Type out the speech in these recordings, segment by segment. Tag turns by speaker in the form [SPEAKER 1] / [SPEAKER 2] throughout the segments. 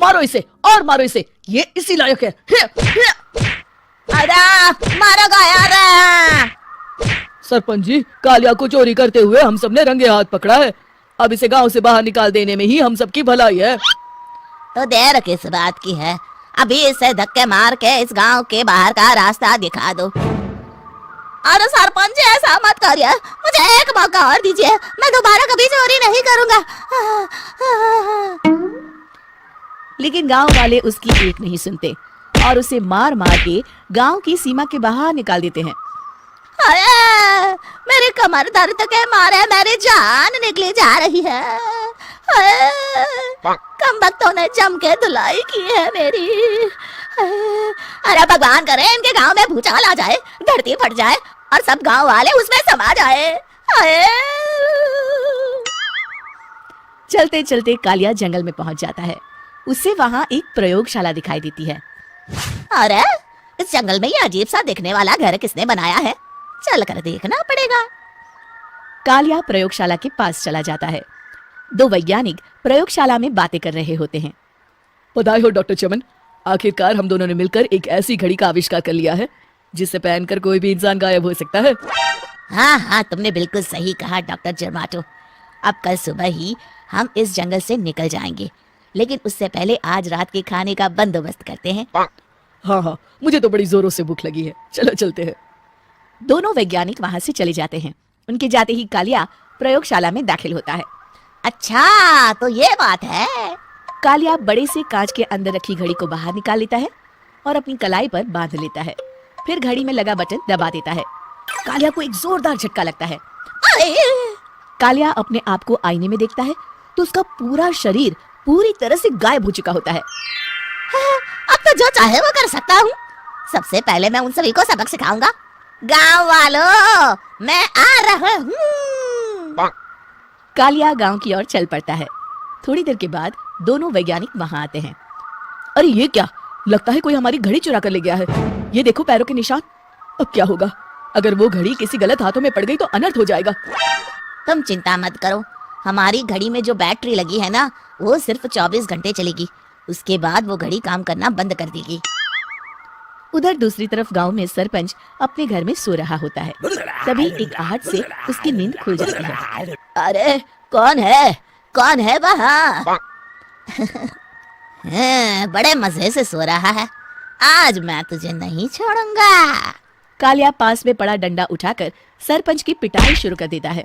[SPEAKER 1] मारो इसे और मारो इसे, ये इसी लायक है।
[SPEAKER 2] अरे मारो यार।
[SPEAKER 1] सरपंच जी, कालिया को चोरी करते हुए हम सबने रंगे हाथ पकड़ा है। अब इसे गांव से बाहर निकाल देने में ही हम सबकी भलाई है।
[SPEAKER 2] तो देर किस बात की है, अभी इसे धक्के मार के इस गांव के बाहर का रास्ता दिखा दो। अरे सरपंच जी, ऐसा मत करिए, मुझे एक मौका और दीजिए, मैं दोबारा कभी चोरी नहीं करूंगा।
[SPEAKER 3] लेकिन गांव वाले उसकी एक नहीं सुनते और उसे मार मार के गांव की सीमा के बाहर निकाल देते हैं।
[SPEAKER 2] अरे मेरी कमर दर्द के मारे मेरी जान निकली जा रही है। कमबख्तों ने जम के धुलाई की है मेरी। अरे भगवान करे इनके गांव में भूचाल आ जाए, धरती फट जाए और सब गांव वाले उसमें समा जाए।
[SPEAKER 3] चलते चलते कालिया जंगल में पहुंच जाता है। उसे वहां एक प्रयोगशाला दिखाई देती है।
[SPEAKER 2] अरे इस जंगल में ये अजीब सा दिखने वाला घर किसने बनाया है, चल कर देखना पड़ेगा।
[SPEAKER 3] कालिया प्रयोगशाला के पास चला जाता है। दो वैज्ञानिक प्रयोगशाला में बातें कर रहे होते हैं।
[SPEAKER 1] बधाई हो डॉक्टर चमन, आखिरकार हम दोनों ने मिलकर एक ऐसी घड़ी का आविष्कार कर लिया है जिसे पहनकर कोई भी इंसान गायब हो सकता है।
[SPEAKER 2] हाँ हाँ, तुमने बिल्कुल सही कहा डॉक्टर जर्माटो। अब कल सुबह ही हम इस जंगल से निकल जाएंगे, लेकिन उससे पहले आज रात के खाने का बंदोबस्त करते हैं।
[SPEAKER 1] हाँ हाँ, मुझे तो बड़ी जोरों से भूख लगी है, चलो चलते हैं।
[SPEAKER 3] दोनों वैज्ञानिक वहां से चले जाते हैं। उनके जाते ही कालिया प्रयोगशाला में दाखिल होता है।
[SPEAKER 2] अच्छा तो ये बात है।
[SPEAKER 3] कालिया बड़े से कांच के अंदर रखी घड़ी को बाहर निकाल लेता है और अपनी कलाई पर बांध लेता है। फिर घड़ी में लगा बटन दबा देता है। कालिया को एक जोरदार झटका लगता है। कालिया अपने आप को आईने में देखता है तो उसका पूरा शरीर पूरी तरह से गायब हो चुका होता है।
[SPEAKER 2] अब तो जो चाहे वो कर सकता हूँ। सबसे पहले मैं उन सभी को सबक सिखाऊंगा। गांव वालों, मैं आ रहा हूँ।
[SPEAKER 3] कालिया गांव की ओर चल पड़ता है। थोड़ी देर के बाद दोनों वैज्ञानिक वहां आते हैं।
[SPEAKER 1] अरे ये क्या, लगता है कोई हमारी घड़ी चुरा कर ले गया है। ये देखो पैरों के निशान। अब क्या होगा, अगर वो घड़ी किसी गलत हाथों में पड़ गई तो अनर्थ हो जाएगा।
[SPEAKER 2] तुम चिंता मत करो, हमारी घड़ी में जो बैटरी लगी है ना, वो सिर्फ 24 घंटे चलेगी। उसके बाद वो घड़ी काम करना बंद कर देगी।
[SPEAKER 3] उधर दूसरी तरफ गांव में सरपंच अपने घर में सो रहा होता है। तभी एक आहट से उसकी नींद खुल जाती है।
[SPEAKER 2] अरे कौन है वहाँ? बड़े मजे से सो रहा है, आज मैं तुझे नहीं छोड़ूंगा।
[SPEAKER 3] कालिया पास में पड़ा डंडा उठाकर सरपंच की पिटाई शुरू कर देता है।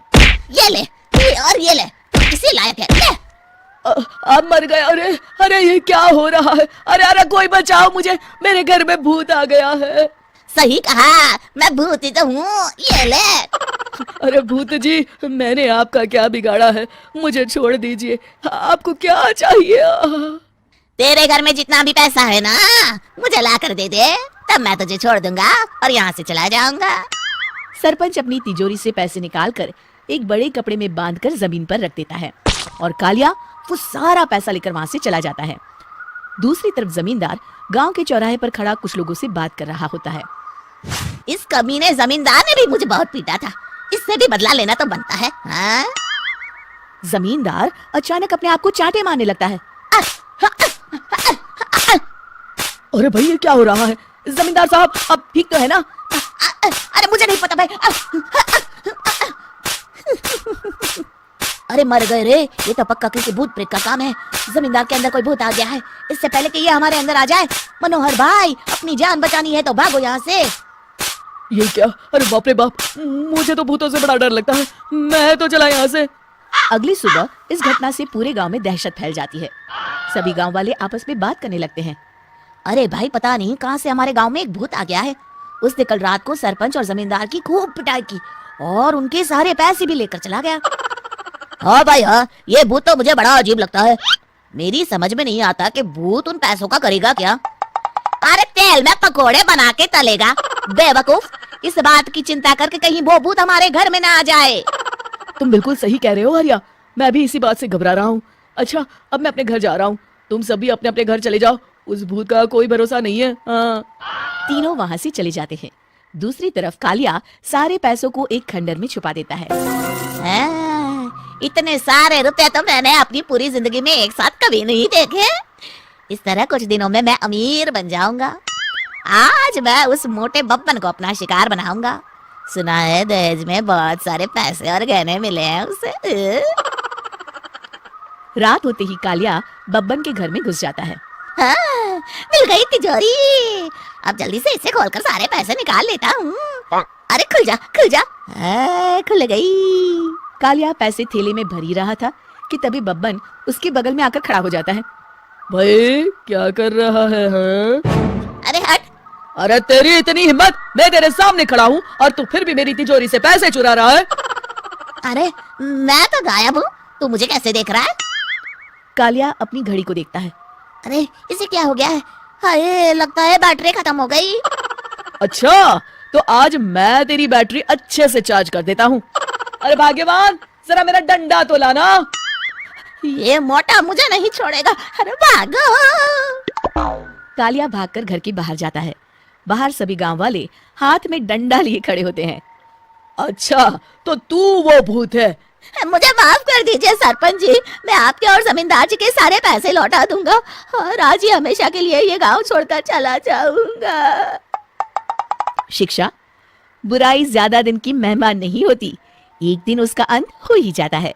[SPEAKER 2] ये ले, ये ले, तू इसी लायक है, ले।
[SPEAKER 1] अब मर गया। अरे अरे ये क्या हो रहा है? अरे अरे कोई बचाओ मुझे, मेरे घर में भूत आ गया है।
[SPEAKER 2] सही कहा, मैं भूत ही तो हूँ, ये ले।
[SPEAKER 1] अरे भूत जी, मैंने आपका क्या बिगाड़ा है, मुझे छोड़ दीजिए। आपको क्या चाहिए?
[SPEAKER 2] तेरे घर में जितना भी पैसा है ना, मुझे ला कर दे दे, तब मैं तुझे छोड़ दूंगा और यहाँ से चला जाऊंगा।
[SPEAKER 3] सरपंच अपनी तिजोरी से पैसे निकालकर एक बड़े कपड़े में बांधकर जमीन पर रख देता है और कालिया वो सारा पैसा लेकर वहां से चला जाता है। दूसरी तरफ जमींदार गांव के चौराहे पर खड़ा कुछ लोगों से बात कर रहा होता है।
[SPEAKER 2] इस कमीने जमींदार ने भी मुझे बहुत पीटा था, इससे भी बदला लेना तो बनता है। हाँ?
[SPEAKER 3] जमींदार अचानक अपने आप को चांटे मारने लगता है।
[SPEAKER 1] अरे भाई ये क्या हो रहा है? जमींदार साहब अब ठीक तो है ना?
[SPEAKER 2] अरे मुझे नहीं पता भाई। अरे मर गए रे, ये तो पक्का किसी भूत प्रेत का काम है। जमींदार के अंदर कोई भूत आ गया है, इससे पहले कि ये हमारे अंदर आ जाए। मनोहर भाई, अपनी जान बचानी है तो भागो यहाँ से।
[SPEAKER 1] ये क्या? अरे बाप रे बाप, मुझे तो भूतों से बड़ा डर लगता है, मैं तो चला यहाँ से।
[SPEAKER 3] अगली सुबह इस घटना से पूरे गांव में दहशत फैल जाती है। सभी गांव वाले आपस में बात करने लगते हैं।
[SPEAKER 2] अरे भाई पता नहीं कहाँ से हमारे गांव में एक भूत आ गया है। उसने कल रात को सरपंच और जमींदार की खूब पिटाई की और उनके सारे पैसे भी लेकर चला गया। हाँ भाई हाँ, ये भूत तो मुझे बड़ा अजीब लगता है। मेरी समझ में नहीं आता कि भूत उन पैसों का करेगा क्या। अरे तेल में पकोड़े बना के तलेगा, बेवकूफ। इस बात की चिंता करके कहीं वो भूत हमारे घर में ना आ जाए।
[SPEAKER 1] तुम बिल्कुल सही कह रहे हो हरिया, मैं भी इसी बात से घबरा रहा हूँ। अच्छा अब मैं अपने घर जा रहा हूँ, तुम सभी अपने अपने घर चले जाओ, उस भूत का कोई भरोसा नहीं है। हाँ।
[SPEAKER 3] तीनों वहां से चले जाते हैं। दूसरी तरफ कालिया सारे पैसों को एक खंडर में छुपा देता है।
[SPEAKER 2] इतने सारे रुपए तो मैंने अपनी पूरी जिंदगी में एक साथ कभी नहीं देखे। इस तरह कुछ दिनों में मैं अमीर बन जाऊंगा। आज मैं उस मोटे बब्बन को अपना शिकार बनाऊंगा। सुना है दहेज में बहुत सारे पैसे और गहने मिले हैं उसे।
[SPEAKER 3] रात होते ही कालिया बब्बन के घर में घुस जाता है।
[SPEAKER 2] हाँ, मिल गई तिजोरी। अब जल्दी से इसे खोलकर सारे पैसे निकाल लेता हूँ। अरे खुल जा खुल जा। खुल गई।
[SPEAKER 3] कालिया पैसे थैले में भर ही रहा था कि तभी बब्बन उसके बगल में आकर खड़ा हो जाता है।
[SPEAKER 1] भाई क्या कर रहा है हाँ?
[SPEAKER 2] अरे हट।
[SPEAKER 1] अरे तेरी इतनी हिम्मत, मैं तेरे सामने खड़ा हूँ और तू फिर भी मेरी तिजोरी से पैसे चुरा रहा है।
[SPEAKER 2] अरे मैं तो गायब हूँ, तू मुझे कैसे देख रहा है?
[SPEAKER 3] कालिया अपनी घड़ी को देखता है।
[SPEAKER 2] अरे इसे क्या हो गया है? हाय, लगता है बैटरी खत्म हो गई।
[SPEAKER 1] अच्छा तो आज मैं तेरी बैटरी अच्छे से चार्ज कर देता हूँ। अरे भाग्यवान, जरा मेरा डंडा तो लाना।
[SPEAKER 2] ये मोटा मुझे नहीं छोड़ेगा। अरे भागो।
[SPEAKER 3] कालिया भागकर घर के बाहर जाता है। बाहर सभी गांव वाले हाथ में डंडा लिए खड़े होते हैं।
[SPEAKER 1] अच्छा तो तू वो भूत है।
[SPEAKER 2] मुझे माफ कर दीजिए सरपंच जी, मैं आपके और जमींदार जी के सारे पैसे लौटा दूंगा और आज ही हमेशा के लिए ये गांव छोड़कर चला जाऊंगा।
[SPEAKER 3] शिक्षा, बुराई ज्यादा दिन की मेहमान नहीं होती, एक दिन उसका अंत हो ही जाता है।